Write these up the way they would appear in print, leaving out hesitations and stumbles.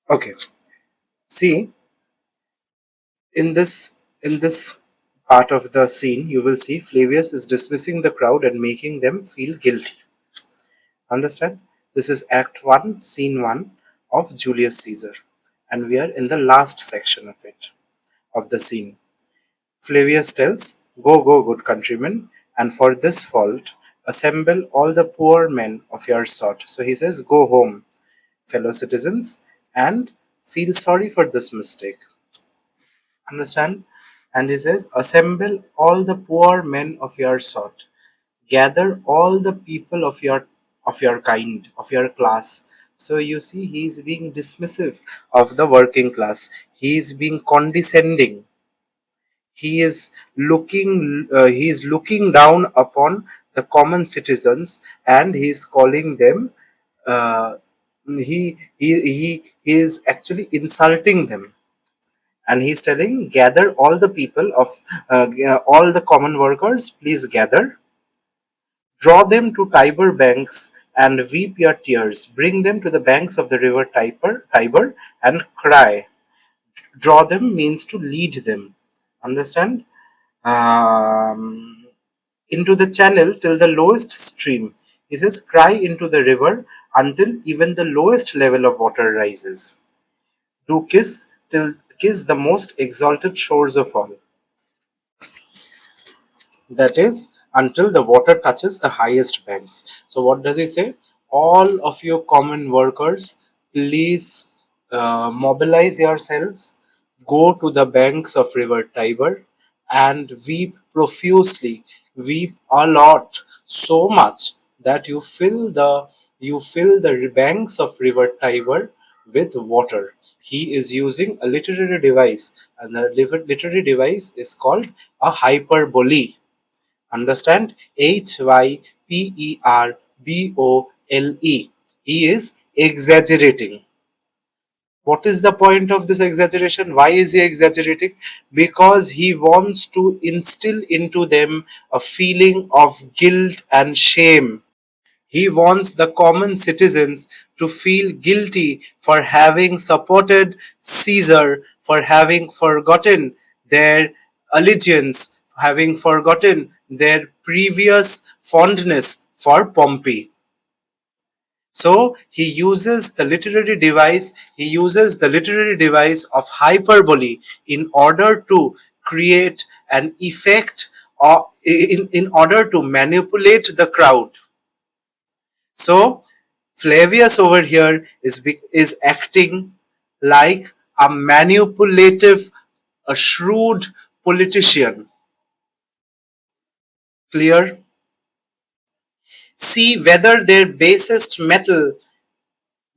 Okay. See, in this part of the scene, you will see Flavius is dismissing the crowd and making them feel guilty. Understand? This is Act 1, Scene 1 of Julius Caesar. And we are in the last section of it, of the scene. Flavius tells, "Go, go, good countrymen, and for this fault assemble all the poor men of your sort." So he says, "Go home, fellow citizens, and feel sorry for this mistake." Understand? And he says, "Assemble all the poor men of your sort. Gather all the people of your kind, of your class." So you see, he is being dismissive of the working class. He is being condescending. He is looking down upon the common citizens, and he is calling them. Uh, he is actually insulting them, and he's telling, gather all the people of all the common workers, please gather. Draw them to Tiber banks and weep your tears. Bring them to the banks of the river Tiber and cry. Draw them means to lead them. Understand? Um, into the channel till the lowest stream. He says, cry into the river until even the lowest level of water rises. Do kiss the most exalted shores of all. That is, until the water touches the highest banks. So what does he say? All of you common workers, please mobilize yourselves, go to the banks of river Tiber and weep profusely, weep a lot, so much that you fill the banks of river Tiber with water. He is using a literary device, and the literary device is called a hyperbole. Understand? Hyperbole. He is exaggerating. What is the point of this exaggeration? Why is he exaggerating? Because he wants to instill into them a feeling of guilt and shame. He wants the common citizens to feel guilty for having supported Caesar, for having forgotten their allegiance, having forgotten their previous fondness for Pompey. So he uses the literary device of hyperbole in order to create an effect, or in order to manipulate the crowd. So Flavius over here is acting like a manipulative, a shrewd politician. Clear? See whether their basest metal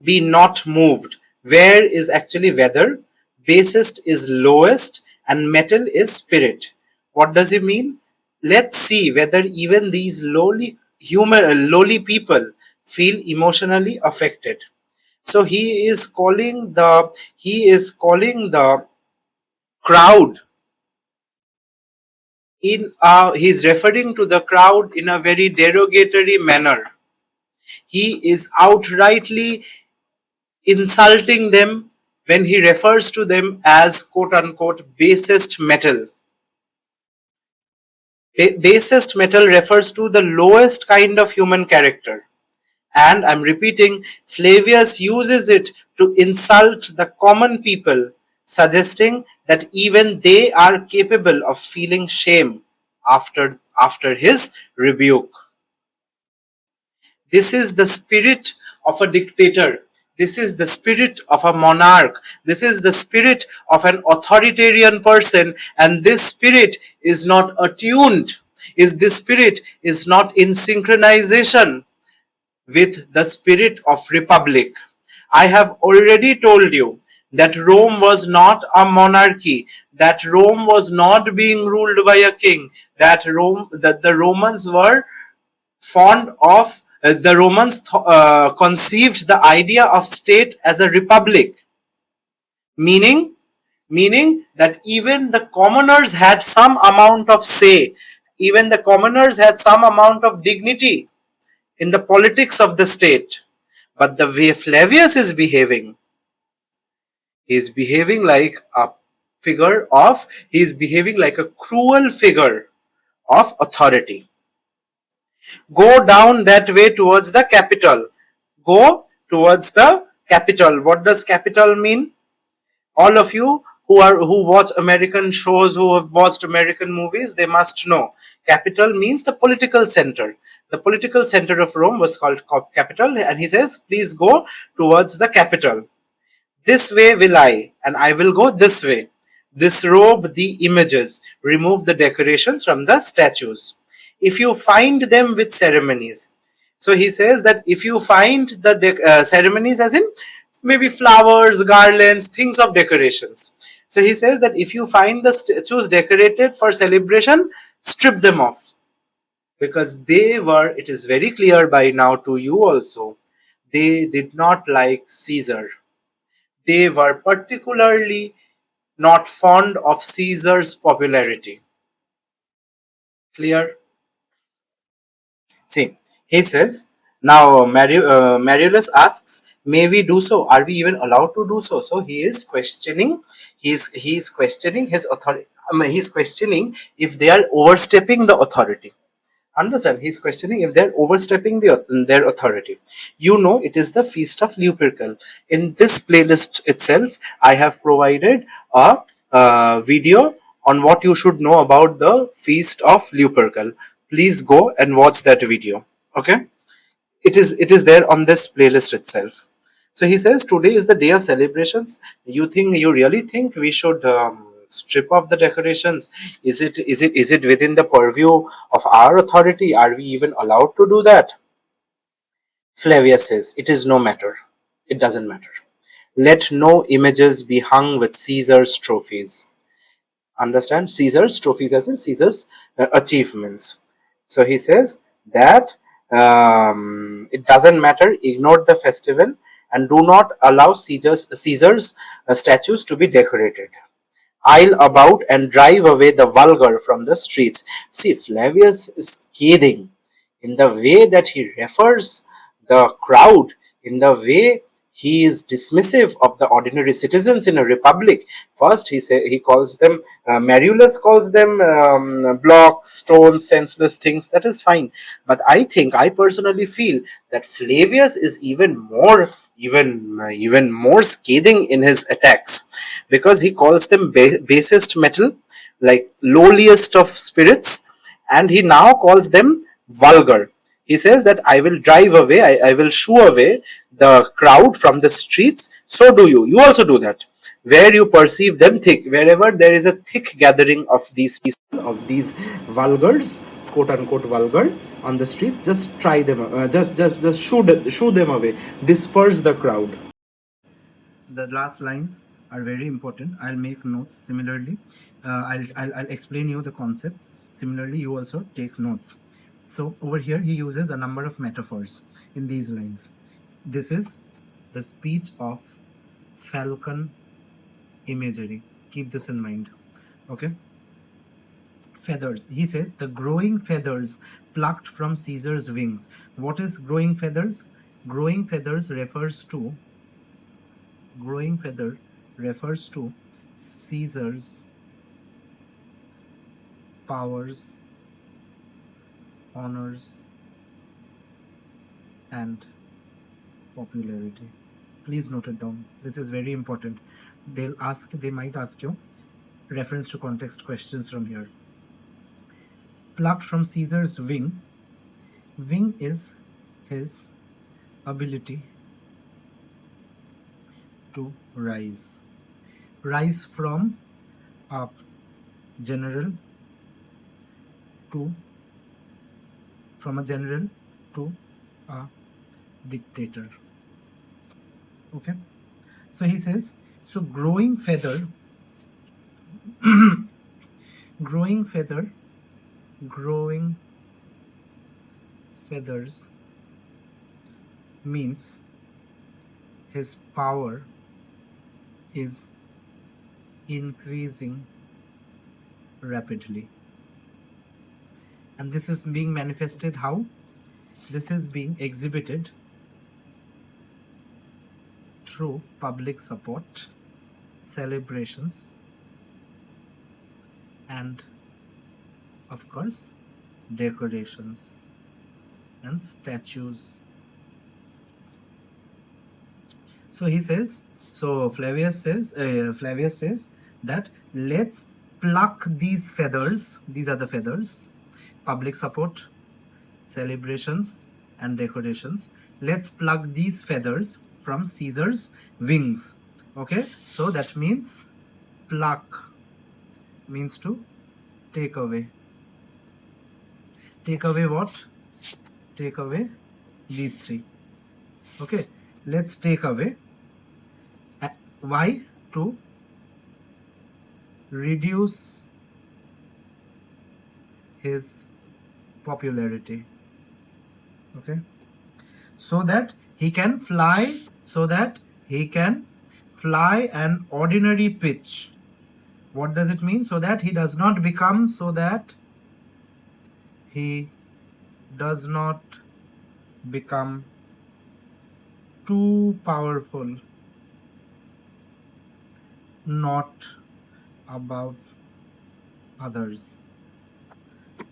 be not moved. Where is actually whether? Basest is lowest and metal is spirit. What does it mean? Let's see whether even these lowly people feel emotionally affected. So he is calling the crowd he's referring to the crowd in a very derogatory manner. He is outrightly insulting them when he refers to them as quote unquote basest metal. Basest metal refers to the lowest kind of human character. And I'm repeating, Flavius uses it to insult the common people, suggesting that even they are capable of feeling shame after his rebuke. This is the spirit of a dictator. This is the spirit of a monarch. This is the spirit of an authoritarian person, and this spirit is not attuned. This spirit is not in synchronization with the spirit of republic. I have already told you that Rome was not a monarchy, that Rome was not being ruled by a king, that the Romans were fond of the Romans conceived the idea of state as a republic, meaning meaning that even the commoners had some amount of say, even the commoners had some amount of dignity in the politics of the state. But the way Flavius is behaving, He's behaving like a he's behaving like a cruel figure of authority. Go down that way towards the capital. Go towards the capital. What does capital mean? All of you who watch American shows, who have watched American movies, they must know. Capital means the political center. The political center of Rome was called capital, and he says, please go towards the capital. This way will I, and I will go this way. Disrobe the images, remove the decorations from the statues. If you find them with ceremonies. So he says that if you find the ceremonies, as in maybe flowers, garlands, things of decorations. So he says that if you find the statues decorated for celebration, strip them off. Because it is very clear by now to you also, they did not like Caesar. They were particularly not fond of Caesar's popularity. Clear? See, he says, now Marius asks, may we do so? Are we even allowed to do so? So he is questioning, he's questioning his authority. He's questioning if they are overstepping the authority. Understand? He's questioning if they're overstepping their authority. You know, it is the feast of Lupercal. In this playlist itself, I have provided a video on what you should know about the feast of Lupercal. Please go and watch that video. Okay, it is there on this playlist itself. So he says today is the day of celebrations. You really think we should strip off the decorations? Is it within the purview of our authority? Are we even allowed to do that? Flavius says it is no matter. It doesn't matter. Let no images be hung with Caesar's trophies. Understand? Caesar's trophies as in Caesar's achievements. So he says that it doesn't matter, ignore the festival and do not allow Caesar's statues to be decorated. Aisle about and drive away the vulgar from the streets. See, Flavius is scathing in the way that he refers the crowd, in the way he is dismissive of the ordinary citizens in a republic. First, he calls them, Marius calls them blocks, stones, senseless things. That is fine, but I personally feel that Flavius is even more scathing in his attacks, because he calls them basest metal, like lowliest of spirits, and he now calls them vulgar. He says that I will drive away, I will shoo away the crowd from the streets. So do you. You also do that. Where you perceive them thick, wherever there is a thick gathering of these people, of these vulgars, quote unquote vulgar, on the streets, just try them, just shoo them away, disperse the crowd. The last lines are very important. I'll make notes similarly. I'll explain you the concepts. Similarly, you also take notes. So over here, he uses a number of metaphors in these lines. This is the speech of falcon imagery. Keep this in mind. Okay. Feathers. He says the growing feathers plucked from Caesar's wings. What is growing feathers? Growing feathers refers to Caesar's powers, honors, and popularity. Please note it down. This is very important. They might ask you reference to context questions from here. Plucked from Caesar's wing. Wing is his ability to rise from a general to a dictator. Okay, so he says, so growing feathers means his power is increasing rapidly. And this is being manifested how? This is being exhibited through public support celebrations, and of course decorations and statues. So he says, so Flavius says that let's pluck these feathers. These are the feathers: public support, celebrations, and decorations. Let's pluck these feathers from Caesar's wings. Okay, so that means pluck means to take away. Take away what? Take away these three. Okay, let's take away. Why? To reduce his popularity. Okay, so that he can fly, an ordinary pitch. What does it mean? So that he does not become too powerful, not above others.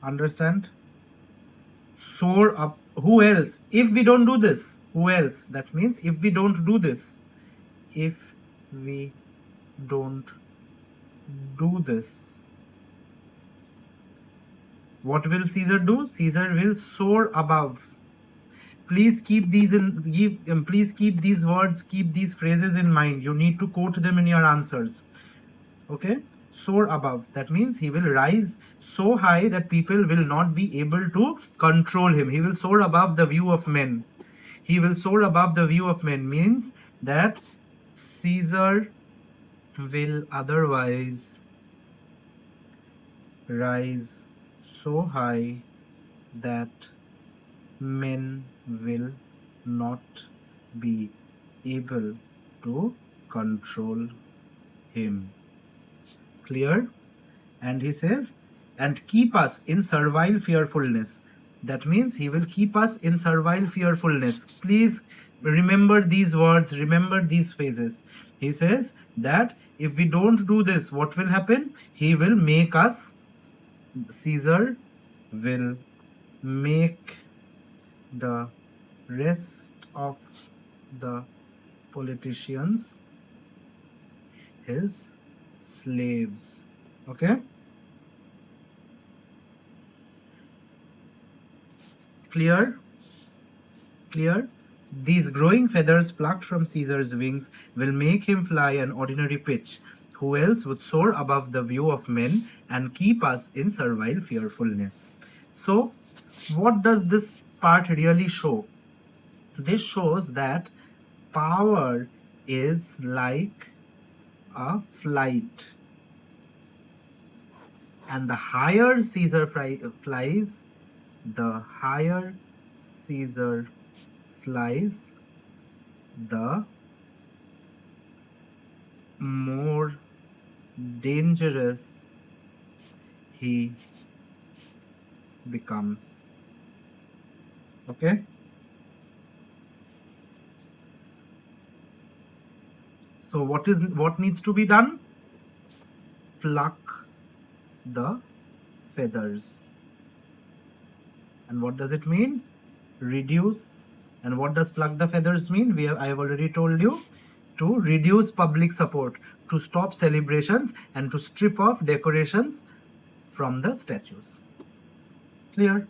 Understand? Soar up. Who else? If we don't do this, who else? That means if we don't do this, what will Caesar do? Caesar will soar above. Please keep these words, keep these phrases in mind. You need to quote them in your answers. Okay, soar above. That means he will rise so high that people will not be able to control him. He will soar above the view of men. He will soar above the view of men means that Caesar will otherwise rise so high that men will not be able to control him. Clear? And he says, and keep us in servile fearfulness. That means he will keep us in servile fearfulness. Please remember these words, remember these phrases. He says that if we don't do this, what will happen? He will make us, Caesar will make the rest of the politicians his slaves. Okay? Clear? Clear? These growing feathers plucked from Caesar's wings will make him fly an ordinary pitch. Who else would soar above the view of men and keep us in servile fearfulness? So, what does this part really show? This shows that power is like a flight, and the higher Caesar flies, the higher Caesar flies, the more dangerous he becomes. Okay? So what needs to be done? Pluck the feathers. And what does it mean? Reduce. And what does pluck the feathers mean? I have already told you. To reduce public support, to stop celebrations, and to strip off decorations from the statues. Clear?